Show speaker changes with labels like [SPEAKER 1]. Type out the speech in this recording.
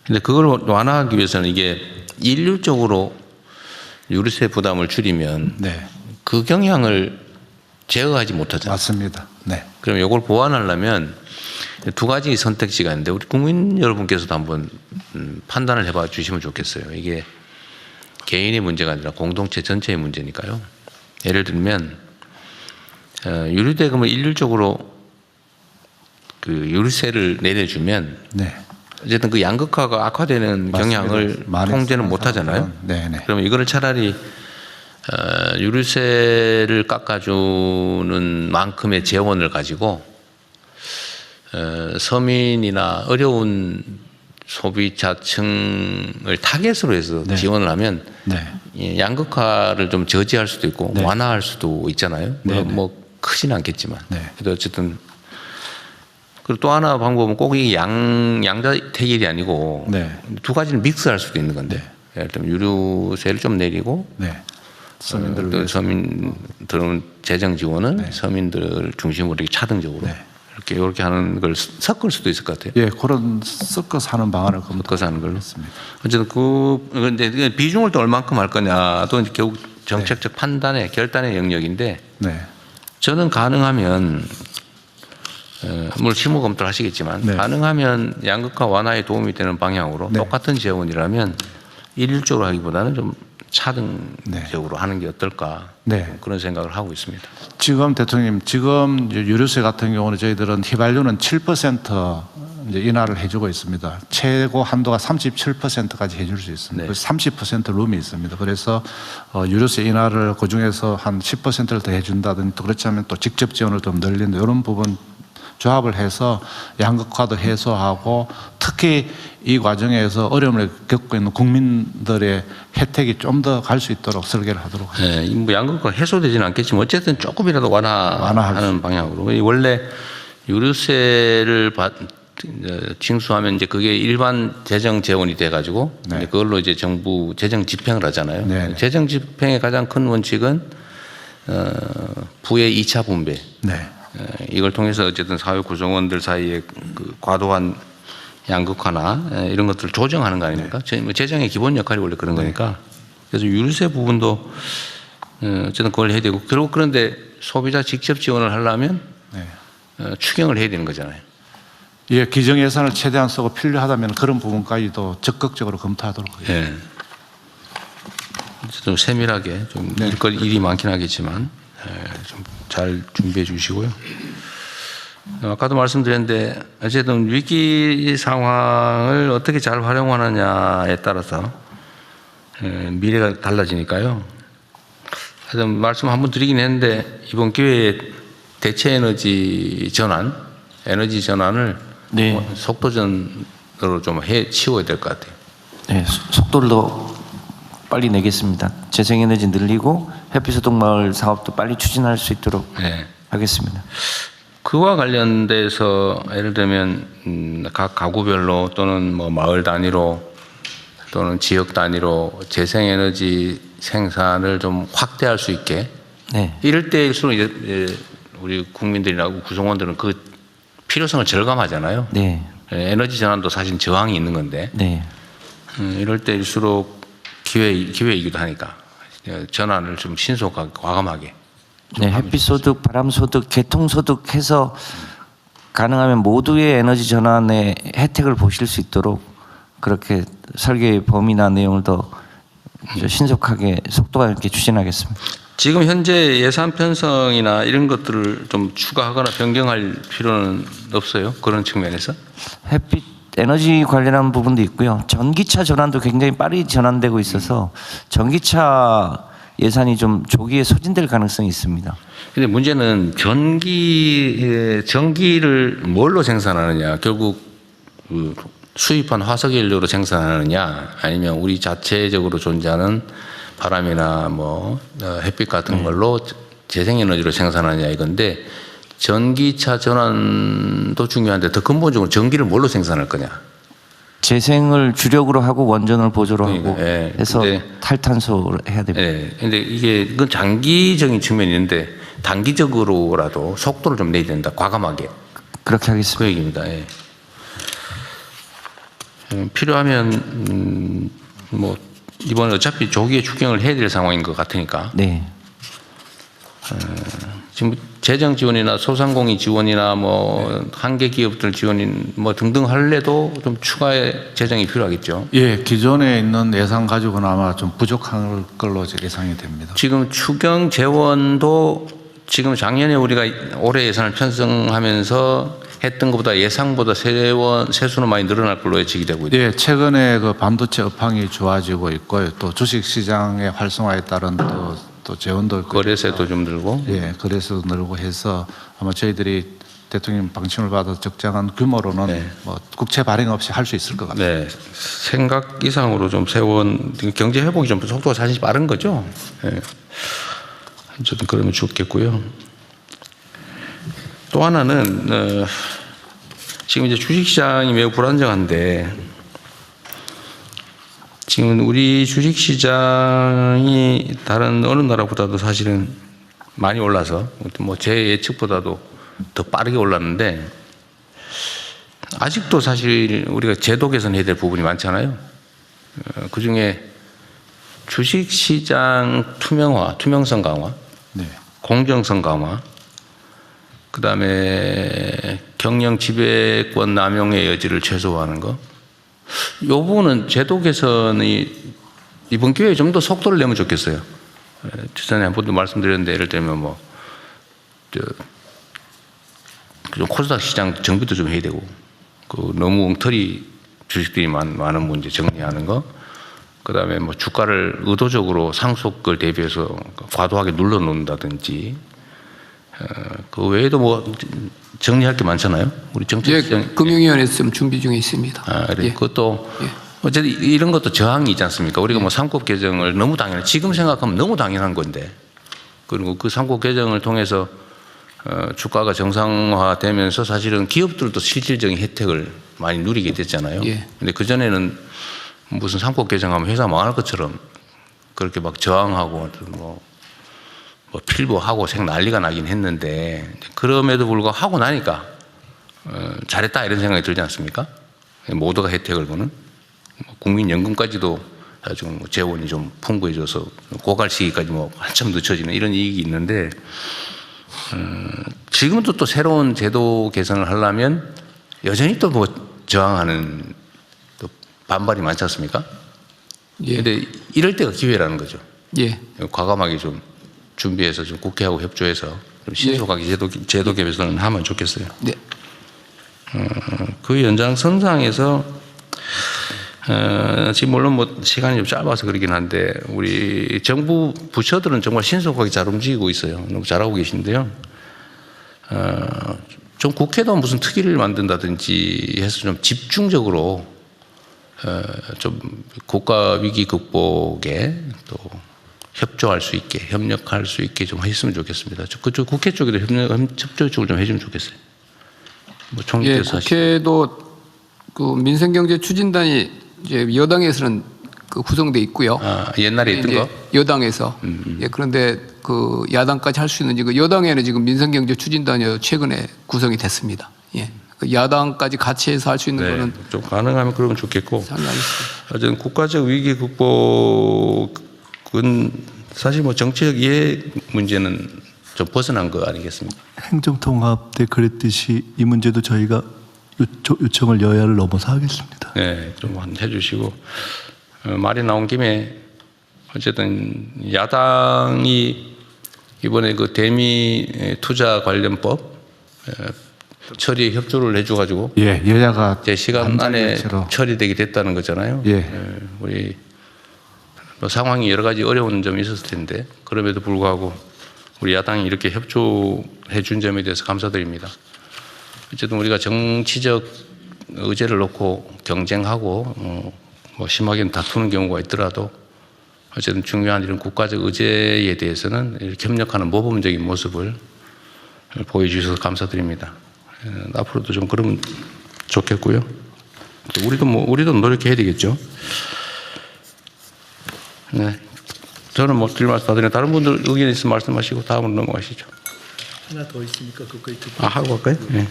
[SPEAKER 1] 근데 그걸 완화하기 위해서는 이게 일률적으로 유류세 부담을 줄이면
[SPEAKER 2] 네.
[SPEAKER 1] 그 경향을 제어하지 못하잖아요.
[SPEAKER 2] 맞습니다. 네.
[SPEAKER 1] 그럼 이걸 보완하려면 두 가지 선택지가 있는데 우리 국민 여러분께서도 한번 판단을 해봐 주시면 좋겠어요. 이게 개인의 문제가 아니라 공동체 전체의 문제니까요. 예를 들면 유류대금을 일률적으로 그 유류세를 내려주면
[SPEAKER 2] 네.
[SPEAKER 1] 어쨌든 그 양극화가 악화되는 경향을 통제는 못하잖아요.
[SPEAKER 2] 네네.
[SPEAKER 1] 그러면 이거를 차라리 유류세를 깎아주는 만큼의 재원을 가지고 서민이나 어려운 소비자층을 타겟으로 해서
[SPEAKER 2] 네.
[SPEAKER 1] 지원을 하면
[SPEAKER 2] 네.
[SPEAKER 1] 양극화를 좀 저지할 수도 있고
[SPEAKER 2] 네.
[SPEAKER 1] 완화할 수도 있잖아요. 물론
[SPEAKER 2] 네.
[SPEAKER 1] 뭐 크지는 않겠지만.
[SPEAKER 2] 네.
[SPEAKER 1] 그래도 어쨌든 그리고 또 하나 방법은 꼭 이 양자택일이 아니고
[SPEAKER 2] 네.
[SPEAKER 1] 두 가지를 믹스할 수도 있는 건데
[SPEAKER 2] 네.
[SPEAKER 1] 예를 들면 유류세를 좀 내리고
[SPEAKER 2] 네. 서민들을
[SPEAKER 1] 또
[SPEAKER 2] 위해서.
[SPEAKER 1] 서민들은 재정 지원은
[SPEAKER 2] 네.
[SPEAKER 1] 서민들 중심으로 이렇게 차등적으로
[SPEAKER 2] 네.
[SPEAKER 1] 이렇게 하는 걸 섞을 수도 있을 것 같아요.
[SPEAKER 2] 예, 그런 섞어서 하는 방안을
[SPEAKER 1] 섞어서 하는 걸로.
[SPEAKER 2] 검토했습니다.
[SPEAKER 1] 어쨌든 근데 비중을 또 얼만큼 할 거냐도 이제 결국 정책적 판단의 결단의 영역인데
[SPEAKER 2] 네.
[SPEAKER 1] 저는 가능하면 물론 실무 검토를 하시겠지만
[SPEAKER 2] 네.
[SPEAKER 1] 가능하면 양극화 완화에 도움이 되는 방향으로
[SPEAKER 2] 네.
[SPEAKER 1] 똑같은 재원이라면 일률적으로 하기보다는 좀 차등적으로 하는 게 어떨까
[SPEAKER 2] 네.
[SPEAKER 1] 그런 생각을 하고 있습니다.
[SPEAKER 2] 지금 대통령님, 지금 유류세 같은 경우는 저희들은 휘발유는 7% 이제 인하를 해주고 있습니다. 최고 한도가 37%까지 해줄 수 있습니다.
[SPEAKER 1] 네.
[SPEAKER 2] 그래서 30% 룸이 있습니다. 그래서 유류세 인하를 그 중에서 한 10%를 더 해준다든지 또 그렇지 않으면 또 직접 지원을 좀 늘린다 이런 부분 조합을 해서 양극화도 해소하고 특히 이 과정에서 어려움을 겪고 있는 국민들의 혜택이 좀 더 갈 수 있도록 설계를 하도록 하겠습니다.
[SPEAKER 1] 네, 뭐 양극화 해소되지는 않겠지만 어쨌든 조금이라도 완화하는 방향으로 원래 유류세를 징수하면 이제 그게 일반 재정 재원이 돼가지고
[SPEAKER 2] 네.
[SPEAKER 1] 이제 그걸로 이제 정부 재정 집행을 하잖아요.
[SPEAKER 2] 네.
[SPEAKER 1] 재정 집행의 가장 큰 원칙은 부의 2차 분배.
[SPEAKER 2] 네.
[SPEAKER 1] 이걸 통해서 어쨌든 사회 구성원들 사이에 그 과도한 양극화나 이런 것들을 조정하는 거 아닙니까? 뭐 재정의 기본 역할이 원래 그런 거니까. 그래서 유류세 부분도 어쨌든 그걸 해야 되고 결국 그런데 소비자 직접 지원을 하려면
[SPEAKER 2] 네.
[SPEAKER 1] 추경을 해야 되는 거잖아요.
[SPEAKER 2] 예, 기정 예산을 최대한 쓰고 필요하다면 그런 부분까지도 적극적으로 검토하도록 하겠습니다.
[SPEAKER 1] 예. 좀 세밀하게 좀
[SPEAKER 2] 네.
[SPEAKER 1] 일이 많긴 하겠지만 좀 잘 준비해 주시고요. 아까도 말씀드렸는데 어쨌든 위기 상황을 어떻게 잘 활용하느냐에 따라서 미래가 달라지니까요. 하여튼 말씀 한번 드리긴 했는데 이번 기회에 대체 에너지 전환을
[SPEAKER 3] 네.
[SPEAKER 1] 속도전으로 좀 치워야 될 것 같아요.
[SPEAKER 3] 네, 속도를 더 빨리 내겠습니다. 재생에너지 늘리고 햇빛소득마을 사업도 빨리 추진할 수 있도록
[SPEAKER 1] 네.
[SPEAKER 3] 하겠습니다.
[SPEAKER 1] 그와 관련돼서 예를 들면 각 가구별로 또는 뭐 마을 단위로 또는 지역 단위로 재생에너지 생산을 좀 확대할 수 있게
[SPEAKER 3] 네.
[SPEAKER 1] 이럴 때일수록 이제 우리 국민들이나 구성원들은 그 필요성을 절감하잖아요.
[SPEAKER 3] 네.
[SPEAKER 1] 에너지 전환도 사실 저항이 있는 건데
[SPEAKER 3] 네.
[SPEAKER 1] 이럴 때일수록 기회이기도 하니까 전환을 좀 신속하게 과감하게.
[SPEAKER 3] 네, 햇빛소득, 바람소득, 개통소득 해서 가능하면 모두의 에너지 전환의 혜택을 보실 수 있도록 그렇게 설계의 범위나 내용을 더 신속하게 속도가 있게 추진하겠습니다.
[SPEAKER 1] 지금 현재 예산 편성이나 이런 것들을 좀 추가하거나 변경할 필요는 없어요? 그런 측면에서?
[SPEAKER 3] 햇빛 에너지 관련한 부분도 있고요. 전기차 전환도 굉장히 빠르게 전환되고 있어서 전기차 예산이 좀 조기에 소진될 가능성이 있습니다.
[SPEAKER 1] 근데 문제는 전기를 뭘로 생산하느냐? 결국 그 수입한 화석연료로 생산하느냐? 아니면 우리 자체적으로 존재하는 바람이나 뭐 햇빛 같은 걸로 재생에너지로 생산하느냐 이건데 전기차 전환도 중요한데 더 근본적으로 전기를 뭘로 생산할 거냐?
[SPEAKER 3] 재생을 주력으로 하고 원전을 보조로
[SPEAKER 1] 그러니까,
[SPEAKER 3] 하고
[SPEAKER 1] 예.
[SPEAKER 3] 해서
[SPEAKER 1] 근데
[SPEAKER 3] 탈탄소를 해야 됩니다.
[SPEAKER 1] 예. 근데 이건 장기적인 측면이 있는데 단기적으로라도 속도를 좀 내야 된다. 과감하게.
[SPEAKER 3] 그렇게 하겠습니다.
[SPEAKER 1] 그 얘기입니다. 예. 필요하면 뭐 이번 어차피 조기에 추경을 해야 될 상황인 것 같으니까
[SPEAKER 3] 네.
[SPEAKER 1] 지금 재정 지원이나 소상공인 지원이나 뭐 한계 기업들 지원인 뭐 등등 할래도 좀 추가의 재정이 필요하겠죠.
[SPEAKER 2] 예, 기존에 있는 예산 가지고는 아마 좀 부족할 걸로 예상이 됩니다.
[SPEAKER 1] 지금 추경 재원도 지금 작년에 우리가 올해 예산을 편성하면서 했던 것보다 예상보다 세수는 많이 늘어날 걸로 예측이 되고 있죠.
[SPEAKER 2] 예, 최근에 그 반도체 업황이 좋아지고 있고요. 또 주식 시장의 활성화에 따른 또 재원도 있고
[SPEAKER 1] 거래세도 좀 늘고.
[SPEAKER 2] 예, 거래세도 늘고 해서 아마 저희들이 대통령 방침을 받아 적정한 규모로는
[SPEAKER 1] 네.
[SPEAKER 2] 뭐 국채 발행 없이 할 수 있을 것 같아요.
[SPEAKER 1] 네, 생각 이상으로 좀 세원 경제 회복이 좀 속도가 사실 빠른 거죠. 네. 어쨌든 그러면 좋겠고요. 또 하나는 지금 이제 주식시장이 매우 불안정한데 지금 우리 주식시장이 다른 어느 나라보다도 사실은 많이 올라서 뭐 제 예측보다도 더 빠르게 올랐는데 아직도 사실 우리가 제도 개선해야 될 부분이 많잖아요. 그중에 주식시장 투명화, 투명성 강화,
[SPEAKER 2] 네.
[SPEAKER 1] 공정성 강화, 그다음에 경영 지배권 남용의 여지를 최소화하는 거. 이 부분은 제도 개선이 이번 기회에 좀 더 속도를 내면 좋겠어요. 전에 한 번도 말씀드렸는데 예를 들면 뭐 코스닥 시장 정비도 좀 해야 되고 그 너무 엉터리 주식들이 많은 문제 정리하는 거. 그다음에 뭐 주가를 의도적으로 상속을 대비해서 과도하게 눌러놓는다든지 그 외에도 뭐 정리할 게 많잖아요. 우리 정책시장.
[SPEAKER 4] 예, 금융위원회에서 좀 준비 중에 있습니다.
[SPEAKER 1] 아, 그래.
[SPEAKER 4] 예.
[SPEAKER 1] 그것도
[SPEAKER 4] 예.
[SPEAKER 1] 어쨌든 이런 것도 저항이 있지 않습니까? 우리가 뭐 삼법 개정을 너무 지금 생각하면 너무 당연한 건데 그리고 그 삼법 개정을 통해서 주가가 정상화되면서 사실은 기업들도 실질적인 혜택을 많이 누리게 됐잖아요.
[SPEAKER 4] 예.
[SPEAKER 1] 근데 그전에는 무슨 삼법 개정하면 회사 망할 것처럼 그렇게 막 저항하고 뭐 필부하고 난리가 나긴 했는데 그럼에도 불구하고 하고 나니까 잘했다 이런 생각이 들지 않습니까? 모두가 혜택을 보는 국민연금까지도 나중 재원이 좀 풍부해져서 고갈 시기까지 뭐 한참 늦춰지는 이런 이익이 있는데 지금도 또 새로운 제도 개선을 하려면 여전히 또 뭐 저항하는 또 반발이 많지 않습니까?
[SPEAKER 4] 예.
[SPEAKER 1] 근데 이럴 때가 기회라는 거죠.
[SPEAKER 4] 예.
[SPEAKER 1] 과감하게 좀 준비해서 좀 국회하고 협조해서 좀 신속하게 제도 개선을 하면 좋겠어요.
[SPEAKER 4] 네.
[SPEAKER 1] 그 연장선상에서 지금 물론 뭐 시간이 좀 짧아서 그러긴 한데 우리 정부 부처들은 정말 신속하게 잘 움직이고 있어요. 너무 잘하고 계신데요. 좀 국회도 무슨 특위를 만든다든지 해서 좀 집중적으로 좀 국가 위기 극복에 또 협조할 수 있게 협력할 수 있게 좀 했으면 좋겠습니다. 그쪽 국회 쪽에도 협조 쪽을 좀 해주면 좋겠어요. 뭐
[SPEAKER 4] 예,
[SPEAKER 1] 총리께서
[SPEAKER 4] 국회도 그 민생경제 추진단이 이제 여당에서는 그 구성돼 있고요.
[SPEAKER 1] 옛날에 있던
[SPEAKER 4] 이제
[SPEAKER 1] 거?
[SPEAKER 4] 여당에서. 예, 그런데 그 야당까지 할 수 있는 그 여당에는 지금 민생경제 추진단이 최근에 구성이 됐습니다. 예. 그 야당까지 같이 해서 할 수 있는 거는
[SPEAKER 1] 좀 가능하면 그러면 좋겠고.
[SPEAKER 4] 상관없습니다.
[SPEAKER 1] 어쨌든 국가적 위기 극복은 사실 뭐 정치적 이해 문제는 좀 벗어난 거 아니겠습니까?
[SPEAKER 5] 행정통합 때 그랬듯이 이 문제도 저희가 요청을 여야를 넘어서 하겠습니다.
[SPEAKER 1] 네, 좀 해주시고 말이 나온 김에 어쨌든 야당이 이번에 그 대미 투자 관련법 처리에 협조를 해줘가지고
[SPEAKER 2] 예, 여야가
[SPEAKER 1] 제 시간 안에
[SPEAKER 2] 반장일치로.
[SPEAKER 1] 처리되게 됐다는 거잖아요.
[SPEAKER 2] 예.
[SPEAKER 1] 우리 뭐 상황이 여러 가지 어려운 점이 있었을 텐데 그럼에도 불구하고 우리 야당이 이렇게 협조해 준 점에 대해서 감사드립니다. 어쨌든 우리가 정치적 의제를 놓고 경쟁하고 뭐 심하게는 다투는 경우가 있더라도 어쨌든 중요한 이런 국가적 의제에 대해서는 이렇게 협력하는 모범적인 모습을 보여주셔서 감사드립니다. 앞으로도 좀 그러면 좋겠고요. 우리도 노력해야 되겠죠. 네. 저는 뭐 드릴 말씀 다 드리는 다른 분들 의견 있으면 말씀하시고 다음으로 넘어가시죠.
[SPEAKER 5] 하나 더 있으니까 그거
[SPEAKER 1] 하고 갈까요? 네.